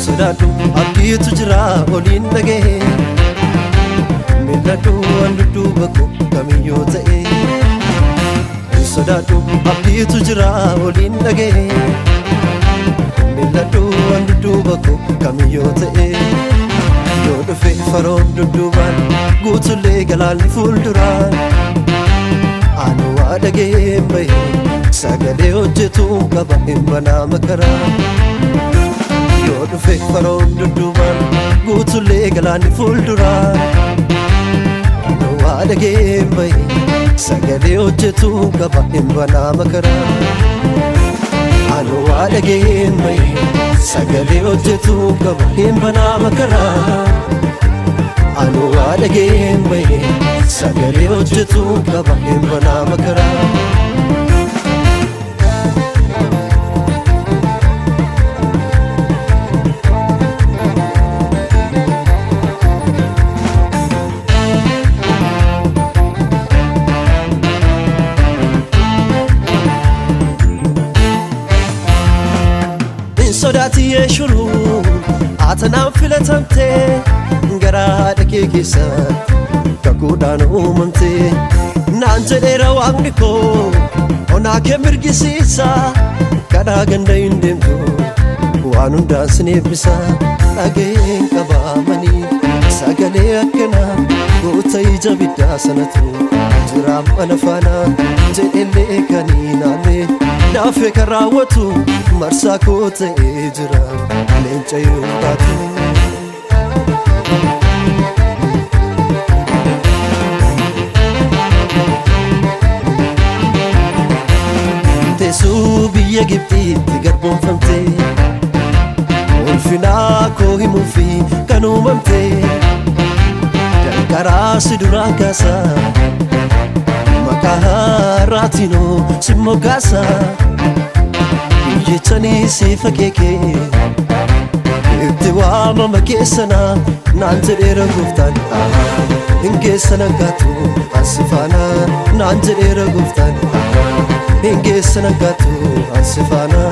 Sodaadhu abdiitu jira oliin dhaga'e mil'adhu waan dudduuba koo kamiyyuu ta'e. Sodaadhu abdiitu jira oliin dhaga'e mil'adhu waan dudduuba koo kamiyyuu ta'e. Yoo dhufe faroon dudduubaan guutullee galaanni fuulduraan ani waa dhaga'een bahe sagalee hojjetu qaba hin banaa makaraa. Yoo dhufe faroon dudduubaan guutullee galaanni fuulduraan ani waa dhaga'een bahe sagalee hojjetu qaba hin banaa makaraa. Ani waa dhaga'een bahe sagalee hojjetu qaba hin banaa makaraa. Ani waa dhaga'een bahe sagalee hojjetu qaba hin banaa makaraa. Sodaati yeeshuru atanaan filatamte garaa dhaqee keessatti kakuudhaan uumamte. Naan jedheera waaqni koo onaa kee mirgisiisa kadhaa ganda hin deemtu waan hundaan sin eebbisa. Dhaga'een qabaamanii sagalee akkanaa goota ija biddaa sanatu jiraam ana faana jedhellee kaniinaallee naafee kan raawwatu marsaa koo ta'ee jira leenca yoo baatu. Teessuu biyya Gibxiitti garboomfamte ulfinaa koo himuufi kan uumamte danqaraa si duraan kaasa maqaa haaraatinoo si moggaasa. Jechanii si fakeekee itti waamama keessana naan jedheera gooftaan hin geessana gaatu ansi faana. Naan jedheera gooftaan hin geessana gaatu ansi faana.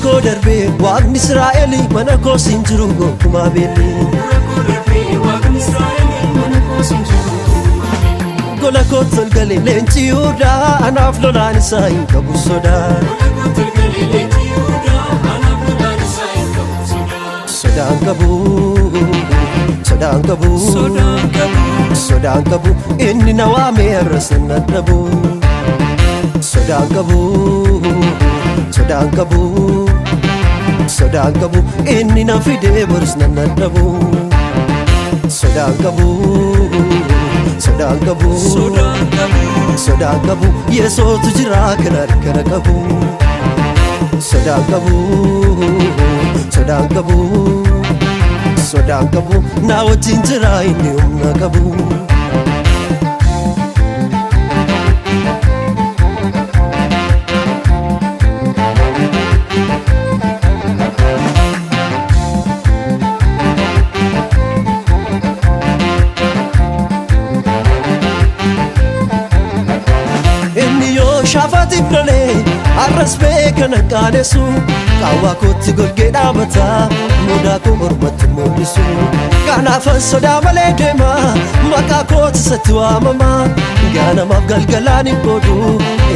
Koo darbee waaqni Israa'el mana koo siin jiru gonkumaa beelli. Gola koo tolgalee leenci Yihuudaa anaaf lolaan isaa hin qabu sodaa. Sodaan qabu sodaan qabu sodaan qabu inni na waamee har'as nan dadhabu. Sodaan qabu sodaan qabu sodaan qabu inni na fidee boris nan dadhabu. Sodaan qabu sodaan qabu sodaan qabu Yesuutu jira kan harkana qabu. Sodaan qabu sodaan qabu sodaan qabu na wajjin jira inni humna qabu. Shaafatiif lolee arras beeka nan qaanessu qaawwaa kootti golgee dhaabata mudaa koo mormatti mul'isu. Kanaafan sodaa malee deema maqaa kooti isatti waamama. Ganamaaf galgalaan hin qoodu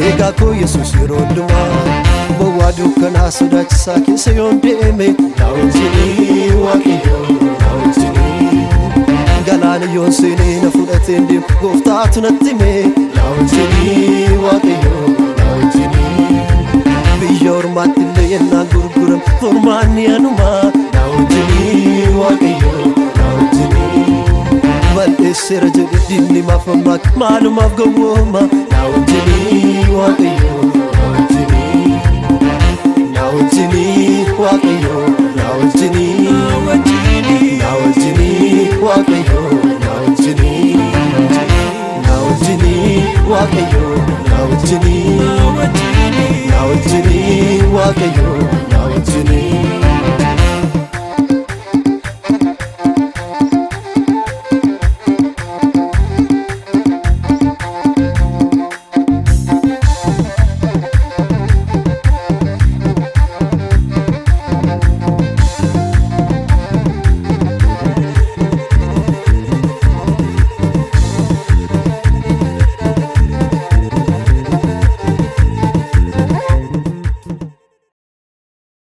eegaa koo Yesuus yeroo hundumaa. Bowwaa dukkanaa sodaachisaa keessa yoon deeme na wajjinii Waaqayyo na wajjinii. Galaana yoon seenee na fudhateen deemu gooftaatu natti hime na wajjinii Waaqayyo. Biyya ormaatti illee yennaan gurguram formaanni anumaa na wajjinii Seera jedhe dinni maaf mammaak maalumaaf gowwooma na wajjinii waaqayyo na wajjinii na wajjinii waaqayyo na wajjinii na wajjinii waaqayyo na wajjinii na wajjinii waaqayyo na wajjinii na wajjinii waaqayyo na wajjinii